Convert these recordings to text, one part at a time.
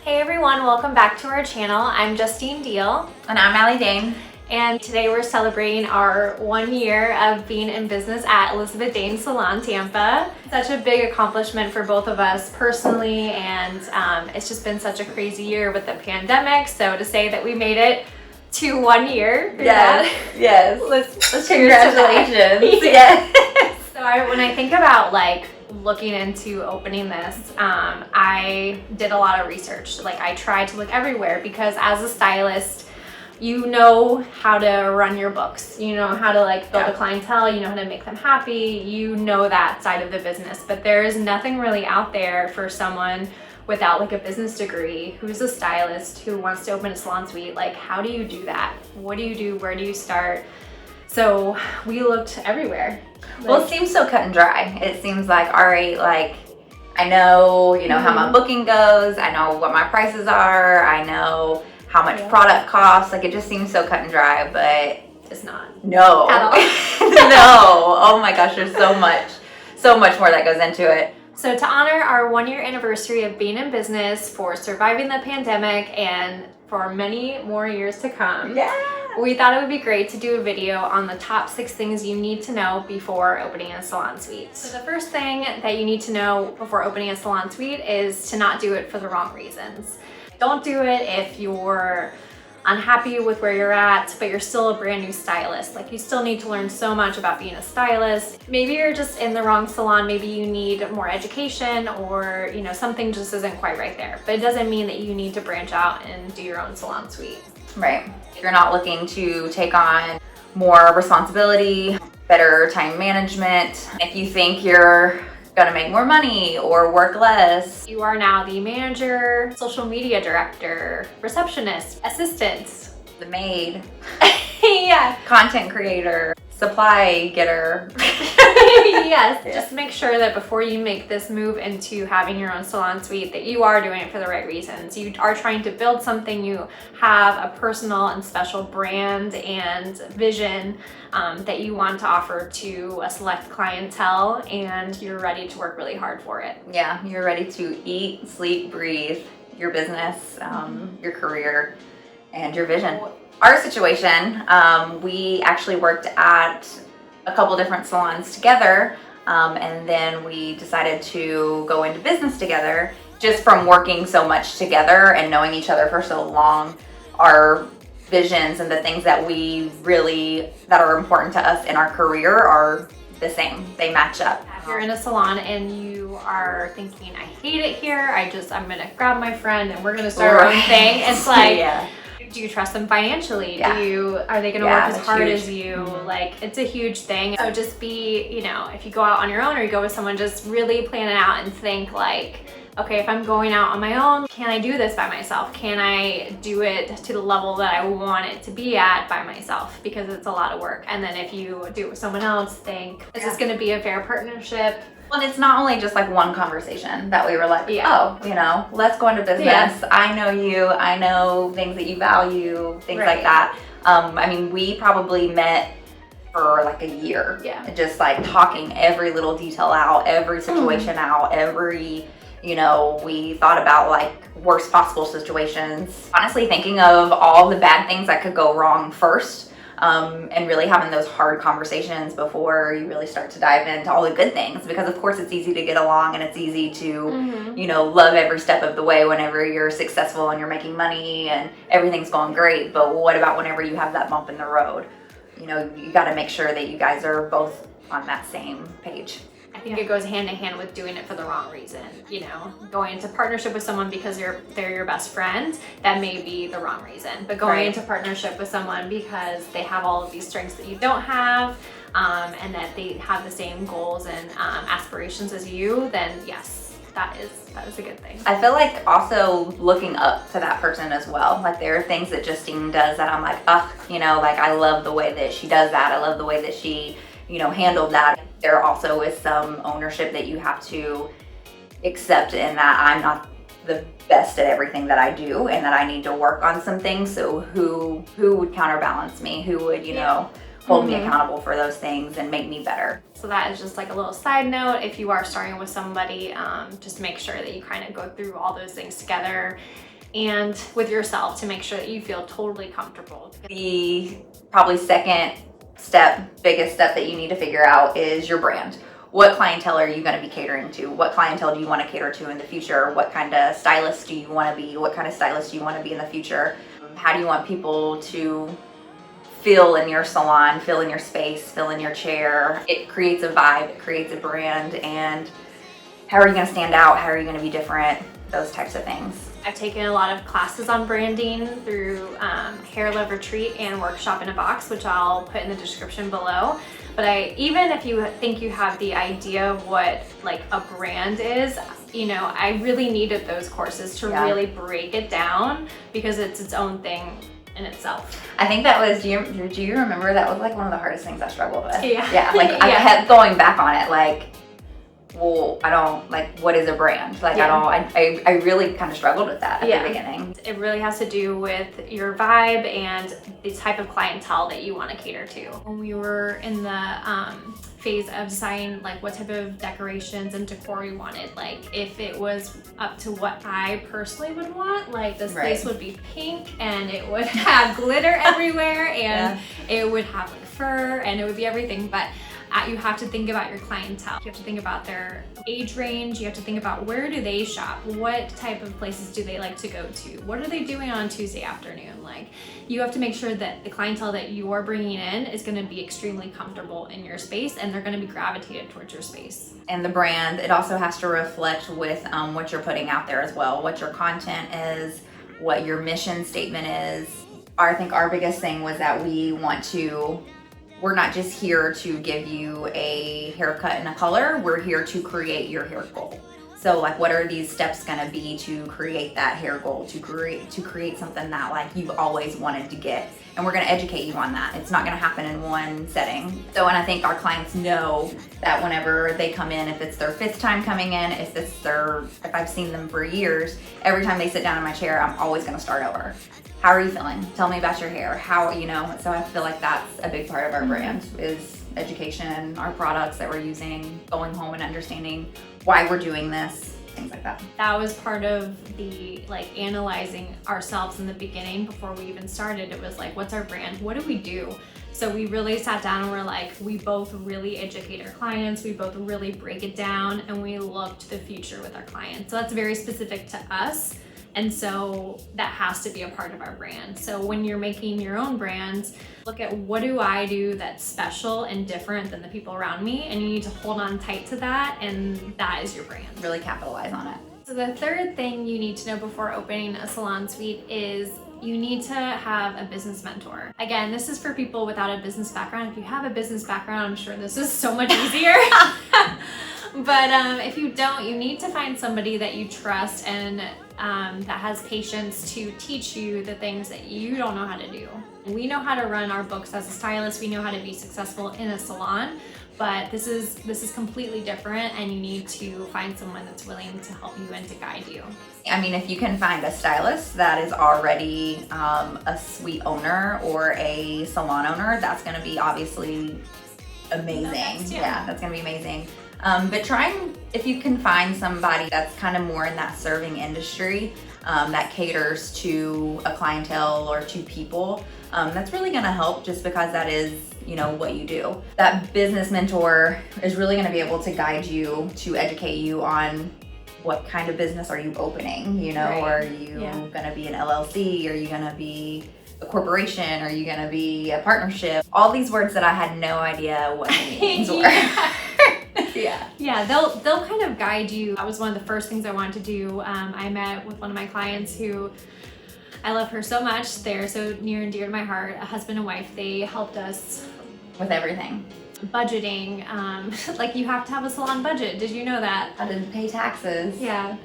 Hey everyone, welcome back to our channel. I'm Justine Deal. And I'm Dayne. And today we're celebrating our 1 year of being in business at Dayne Salon, Tampa. Such a big accomplishment for both of us personally, and it's just been such a crazy year with the pandemic. So to say that we made it to 1 year. Yes. Let's Congratulations. Yes. So when I think about looking into opening this, I did a lot of research. I tried to look everywhere because as a stylist, you know how to run your books, you know how to build a clientele, you know how to make them happy, you know that side of the business, but there is nothing really out there for someone without a business degree who's a stylist who wants to open a salon suite. How do you do that? What do you do? Where do you start? So we looked everywhere. Well, it seems so cut and dry. It seems like, all right, I know, how my booking goes, I know what my prices are, I know how much product costs. It just seems so cut and dry, but it's not. No. At all. No. Oh my gosh, there's so much more that goes into it. So to honor our 1 year anniversary of being in business, for surviving the pandemic, and for many more years to come, we thought it would be great to do a video on the top 6 things you need to know before opening a salon suite. So the first thing that you need to know before opening a salon suite is to not do it for the wrong reasons. Don't do it if you're unhappy with where you're at, but you're still a brand new stylist. You still need to learn so much about being a stylist. Maybe you're just in the wrong salon. Maybe you need more education, or something just isn't quite right there. But it doesn't mean that you need to branch out and do your own salon suite. Right. If you're not looking to take on more responsibility, better time management, if you think you're gonna make more money or work less. You are now the manager, social media director, receptionist, assistant, the maid, yeah, content creator, supply getter. Yes, just make sure that before you make this move into having your own salon suite, that you are doing it for the right reasons. You are trying to build something. You have a personal and special brand and vision that you want to offer to a select clientele, and you're ready to work really hard for it. Yeah, you're ready to eat, sleep, breathe your business, your career, and your vision. Our situation, we actually worked at a couple different salons together, and then we decided to go into business together. Just from working so much together and knowing each other for so long, our visions and the things that that are important to us in our career are the same. They match up. If you're in a salon and you are thinking, I hate it here, I'm gonna grab my friend and we're gonna start our own thing, it's do you trust them financially? Are they gonna work as hard as you? It's a huge thing. So just be, if you go out on your own or you go with someone, just really plan it out and think okay, if I'm going out on my own, can I do this by myself? Can I do it to the level that I want it to be at by myself? Because it's a lot of work. And then if you do it with someone else, think, is this gonna be a fair partnership? Well, and it's not only just one conversation that we were let's go into business. Yeah. I know you, I know things that you value, things like that. We probably met for a year. Yeah. Just talking every little detail out, every situation out, we thought about worst possible situations. Honestly, thinking of all the bad things that could go wrong first. And really having those hard conversations before you really start to dive into all the good things, because of course it's easy to get along and it's easy to love every step of the way whenever you're successful and you're making money and everything's going great. But what about whenever you have that bump in the road? You got to make sure that you guys are both on that same page. I think it goes hand in hand with doing it for the wrong reason. Going into partnership with someone because they're your best friend, that may be the wrong reason. But going into partnership with someone because they have all of these strengths that you don't have, and that they have the same goals and aspirations as you, then yes, that is a good thing. I feel also looking up to that person as well. There are things that Justine does that I'm I love the way that she does that. I love the way that she handled that. There also is some ownership that you have to accept in that I'm not the best at everything that I do and that I need to work on some things. So who would counterbalance me? Who would, hold me accountable for those things and make me better? So that is just a little side note. If you are starting with somebody, just make sure that you kind of go through all those things together. and with yourself to make sure that you feel totally comfortable. The probably second step, biggest step that you need to figure out is your brand. What clientele are you going to be catering to? What clientele do you want to cater to in the future? What kind of stylist do you want to be? What kind of stylist do you want to be in the future? How do you want people to feel in your salon, feel in your space, feel in your chair? It creates a vibe, it creates a brand, and how are you going to stand out? How are you going to be different? Those types of things. I've taken a lot of classes on branding through Hair Love Retreat and Workshop in a Box, which I'll put in the description below. But even if you think you have the idea of what like a brand is, you know, I really needed those courses to really break it down, because it's its own thing in itself. I think that was, do you remember, that was like one of the hardest things I struggled with. Yeah. Like I kept going back on it, like, well, I don't, like, what is a brand? Like, I really kind of struggled with that at the beginning. It really has to do with your vibe and the type of clientele that you want to cater to. When we were in the phase of deciding like what type of decorations and decor we wanted, like if it was up to what I personally would want, like this place would be pink and it would have glitter everywhere and it would have like fur and it would be everything, but you have to think about your clientele. You have to think about their age range. You have to think about where do they shop? What type of places do they like to go to? What are they doing on Tuesday afternoon? Like, you have to make sure that the clientele that you are bringing in is going to be extremely comfortable in your space, and they're going to be gravitated towards your space. And the brand, it also has to reflect with what you're putting out there as well, what your content is, what your mission statement is. I think our biggest thing was that we're not just here to give you a haircut and a color, we're here to create your hair goal. So like, what are these steps gonna be to create that hair goal, to create something that like you've always wanted to get? And we're gonna educate you on that. It's not gonna happen in one setting. So, and I think our clients know that whenever they come in, if it's their 5th time coming in, if I've seen them for years, every time they sit down in my chair, I'm always gonna start over. How are you feeling? Tell me about your hair. How, you know, so I feel like that's a big part of our brand is education, our products that we're using, going home and understanding why we're doing this, things like that. That was part of the like analyzing ourselves in the beginning before we even started. It was like, what's our brand? What do we do? So we really sat down and we're like, we both really educate our clients, we both really break it down, and we look to the future with our clients. So that's very specific to us. And so that has to be a part of our brand. So when you're making your own brands, look at what do I do that's special and different than the people around me, and you need to hold on tight to that, and that is your brand. Really capitalize on it. So the third thing you need to know before opening a salon suite is you need to have a business mentor. Again, this is for people without a business background. If you have a business background, I'm sure this is so much easier. But if you don't, you need to find somebody that you trust and that has patience to teach you the things that you don't know how to do. We know how to run our books as a stylist. We know how to be successful in a salon, but this is completely different, and you need to find someone that's willing to help you and to guide you. I mean, if you can find a stylist that is already a suite owner or a salon owner, that's going to be obviously amazing. Yeah, that's going to be amazing. But if you can find somebody that's kind of more in that serving industry, that caters to a clientele or to people, that's really gonna help, just because that is, you know, what you do. That business mentor is really gonna be able to guide you, to educate you on what kind of business are you opening, you know, are you gonna be an LLC? Are you gonna be a corporation? Are you gonna be a partnership? All these words that I had no idea what the meanings were. Yeah, they'll kind of guide you. That was one of the first things I wanted to do. I met with one of my clients who, I love her so much. They're so near and dear to my heart, a husband and wife. They helped us with everything. Budgeting, like you have to have a salon budget. Did you know that? How to pay taxes. Yeah.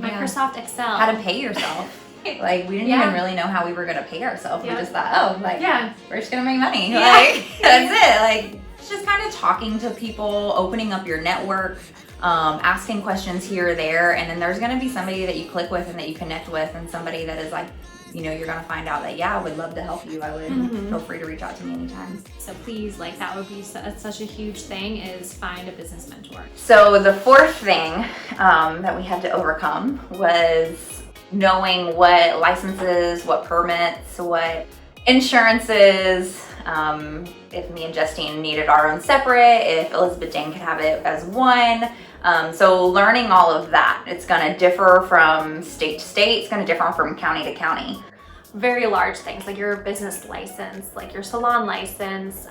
Microsoft Excel. How to pay yourself. Like, we didn't even really know how we were gonna pay ourselves. We just thought, oh, like, we're just gonna make money. Like, that's it. Like, it's just kind of talking to people, opening up your network, asking questions here or there, and then there's gonna be somebody that you click with and that you connect with, and somebody that is like, you know, you're gonna find out that, I would love to help you. I would feel free to reach out to me anytime. So please, like, that would be such a huge thing, is find a business mentor. So the fourth thing that we had to overcome was knowing what licenses, what permits, what insurances, if me and Justine needed our own separate, if Elizabeth Dayne could have it as one. So learning all of that, it's gonna differ from state to state, it's gonna differ from county to county. Very large things like your business license, like your salon license,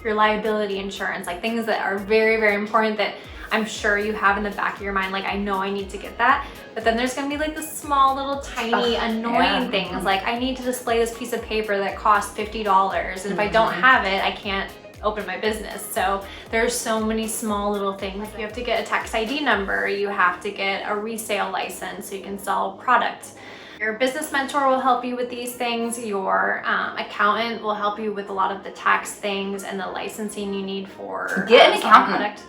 your liability insurance, like things that are very, very important that I'm sure you have in the back of your mind, like I know I need to get that. But then there's gonna be like the small little tiny annoying things, like I need to display this piece of paper that costs $50, and if I don't have it, I can't open my business. So there's so many small little things. You have to get a tax ID number, you have to get a resale license so you can sell products. Your business mentor will help you with these things. Your accountant will help you with a lot of the tax things and the licensing you need for get an accountant. Product.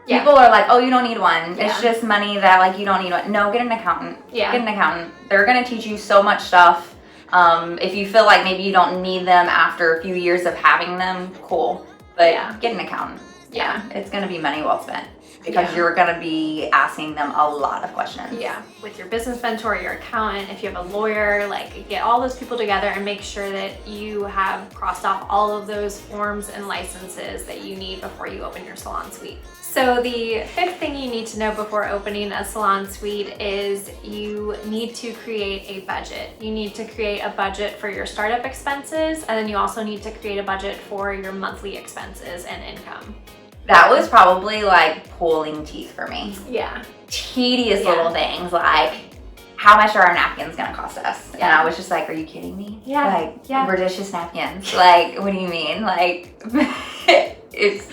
People are like, oh, you don't need one. It's just money that like you don't need one. No, get an accountant. Get an accountant. They're gonna teach you so much stuff. If you feel like maybe you don't need them after a few years of having them, cool. But get an accountant. It's gonna be money well spent. Because you're gonna be asking them a lot of questions. With your business mentor, your accountant, if you have a lawyer, like get all those people together and make sure that you have crossed off all of those forms and licenses that you need before you open your salon suite. So the fifth thing you need to know before opening a salon suite is you need to create a budget. You need to create a budget for your startup expenses, and then you also need to create a budget for your monthly expenses and income. That was probably like pulling teeth for me. Tedious little things like, how much are our napkins gonna cost us? And I was just like, are you kidding me? Like, Bridicious napkins. Like, what do you mean? Like, it's...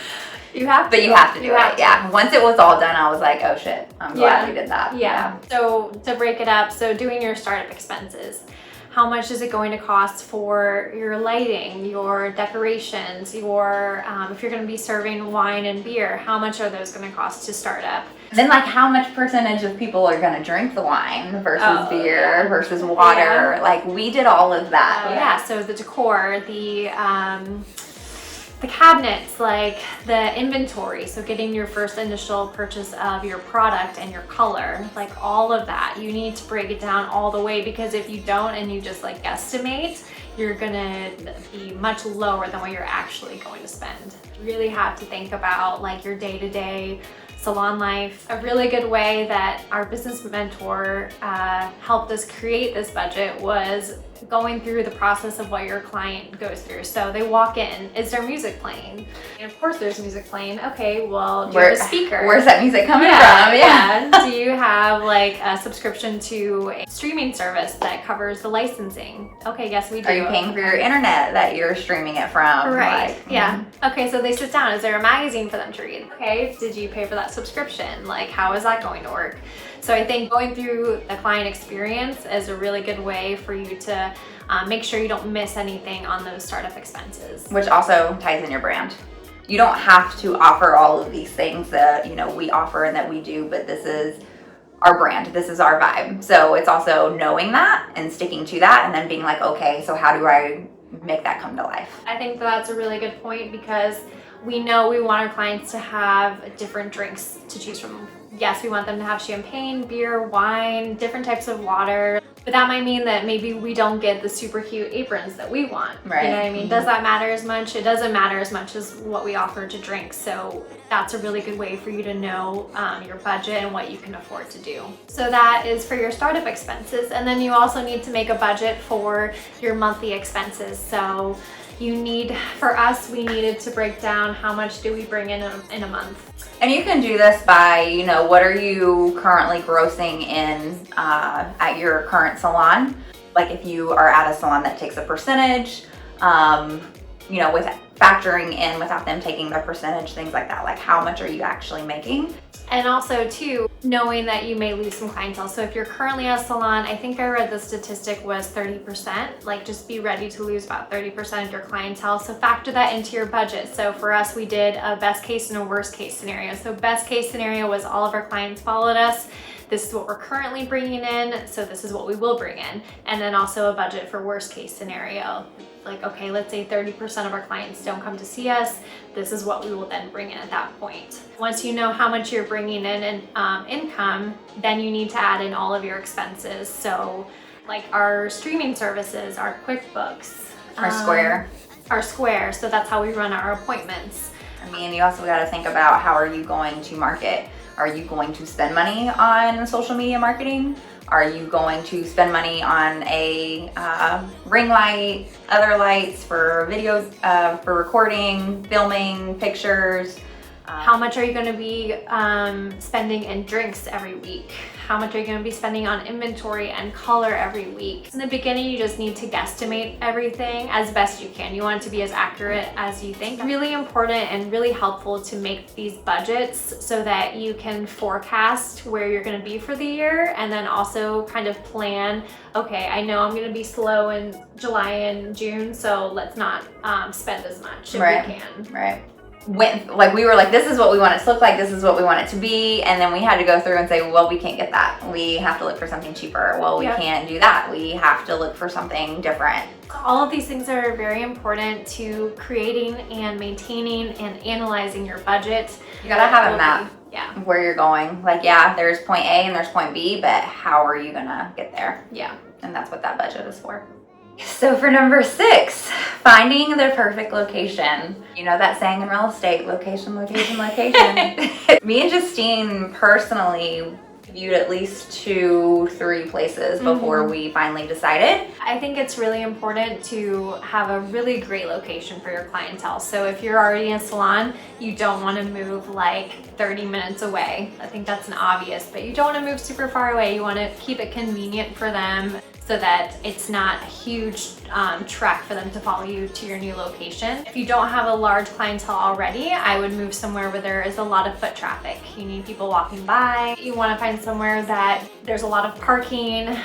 You have to. But you have to do it. Once it was all done, I was like, oh shit, I'm glad we did that. So to break it up, so doing your startup expenses. How much is it going to cost for your lighting, your decorations, your if you're going to be serving wine and beer, how much are those going to cost to start up? Then like how much percentage of people are going to drink the wine versus beer versus water? Like we did all of that. So the decor, the cabinets, like the inventory, so getting your first initial purchase of your product and your color, like all of that, you need to break it down all the way, because if you don't and you just like guesstimate, you're gonna be much lower than what you're actually going to spend. You really have to think about like your day-to-day salon life. A really good way that our business mentor helped us create this budget was going through the process of what your client goes through. So they walk in, is there music playing? And of course there's music playing. Okay, well, do you have a speaker? Where's that music coming from? Do you have like a subscription to a streaming service that covers the licensing? Okay, yes, we do. Are you paying for your internet that you're streaming it from? Right, Okay, so they sit down. Is there a magazine for them to read? Okay, did you pay for that subscription? Like, how is that going to work? So I think going through the client experience is a really good way for you to make sure you don't miss anything on those startup expenses. Which also ties in your brand. You don't have to offer all of these things that, you know, we offer and that we do, but this is our brand, this is our vibe. So it's also knowing that and sticking to that and then being like, okay, so how do I make that come to life? I think that's a really good point, because we know we want our clients to have different drinks to choose from. Yes, we want them to have champagne, beer, wine, different types of water, but that might mean that maybe we don't get the super cute aprons that we want. Right. You know what I mean? Does that matter as much? It doesn't matter as much as what we offer to drink. So that's a really good way for you to know your budget and what you can afford to do. So that is for your startup expenses. And then you also need to make a budget for your monthly expenses. So you need, for us, we needed to break down how much do we bring in a month. And you can do this by, you know, what are you currently grossing in at your current salon? Like if you are at a salon that takes a percentage, you know, with factoring in without them taking their percentage, things like that. Like how much are you actually making? And also too, knowing that you may lose some clientele. So if you're currently at a salon, I think I read the statistic was 30%, like just be ready to lose about 30% of your clientele. So factor that into your budget. So for us, we did a best case and a worst case scenario. So best case scenario was all of our clients followed us. this is what we're currently bringing in, so this is what we will bring in. And then also a budget for worst case scenario. Like, okay, let's say 30% of our clients don't come to see us. This is what we will then bring in at that point. Once you know how much you're bringing in income, then you need to add in all of your expenses. So like our streaming services, our QuickBooks, Our Square. Our Square. So that's how we run our appointments. I mean, you also got to think about how are you going to market? Are you going to spend money on social media marketing? Are you going to spend money on a ring light, other lights for video, for recording, filming, pictures? How much are you going to be spending in drinks every week? How much are you going to be spending on inventory and color every week? In the beginning, you just need to guesstimate everything as best you can. You want it to be as accurate as you think. Really important and really helpful to make these budgets so that you can forecast where you're going to be for the year, and then also kind of plan, okay, I know I'm going to be slow in July and June, so let's not spend as much if we can. Right. Like we were like, this is what we want it to look like, this is what we want it to be, and then we had to go through and say, well, we can't get that, we have to look for something cheaper. Well, we can't do that, we have to look for something different. All of these things are very important to creating and maintaining and analyzing your budget. You gotta have a map where you're going. Like, yeah, there's point A and there's point B, but how are you gonna get there? Yeah. And that's what that budget is for. So for number 6, finding the perfect location. You know that saying in real estate, location, location, location. Me and Justine personally viewed at least 2-3 places before we finally decided. I think it's really important to have a really great location for your clientele. So if you're already in a salon, you don't want to move like 30 minutes away. I think that's an obvious, but you don't want to move super far away. You want to keep it convenient for them, so that it's not a huge trek for them to follow you to your new location. If you don't have a large clientele already, I would move somewhere where there is a lot of foot traffic. You need people walking by. You want to find somewhere that there's a lot of parking.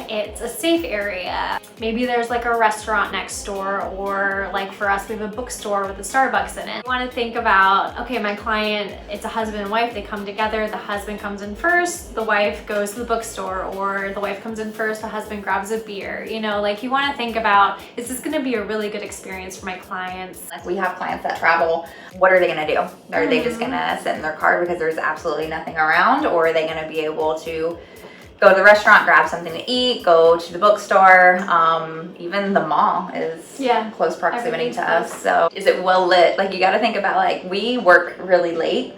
It's a safe area. Maybe there's like a restaurant next door, or like for us, we have a bookstore with a Starbucks in it. You want to think about, okay, my client, it's a husband and wife, they come together, the husband comes in first, the wife goes to the bookstore, or the wife comes in first, the husband grabs a beer. You know, like you want to think about, is this going to be a really good experience for my clients? Like we have clients that travel. What are they going to do? Are they just going to sit in their car because there's absolutely nothing around, or are they going to be able to go to the restaurant, grab something to eat, go to the bookstore? Even the mall is close proximity to us. So is it well lit? Like you got to think about, like, we work really late.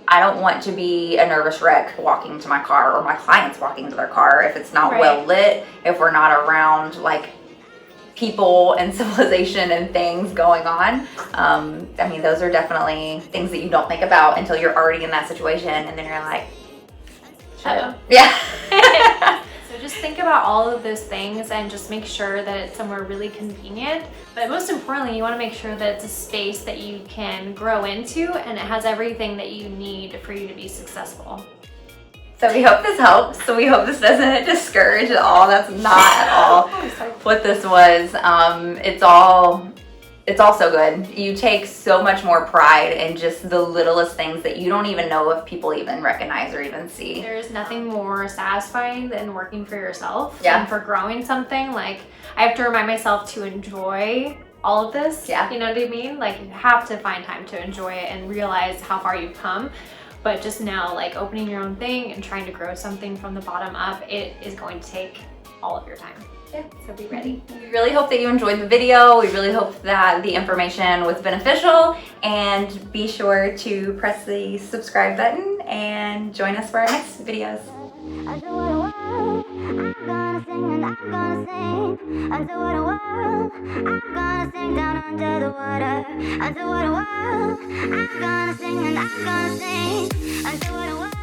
I don't want to be a nervous wreck walking to my car, or my clients walking to their car, if it's not well lit, if we're not around like people and civilization and things going on. I mean, those are definitely things that you don't think about until you're already in that situation, and then you're like, So just think about all of those things and just make sure that it's somewhere really convenient. But most importantly, you want to make sure that it's a space that you can grow into and it has everything that you need for you to be successful. So we hope this helps. So we hope this doesn't discourage at all. That's not at all what this was. It's all so good. You take so much more pride in just the littlest things that you don't even know if people even recognize or even see. There's nothing more satisfying than working for yourself and for growing something. Like, I have to remind myself to enjoy all of this. You know what I mean? Like, you have to find time to enjoy it and realize how far you've come. But just now, like opening your own thing and trying to grow something from the bottom up, it is going to take all of your time. So be ready. We really hope that you enjoyed the video. We really hope that the information was beneficial, and be sure to press the subscribe button and join us for our next videos. I do what I want, I'm gonna sing and I'm gonna sing. I do what I want, I'm gonna sing down under the water. I do what I want, I'm gonna sing and I'm gonna sing. I do what I want.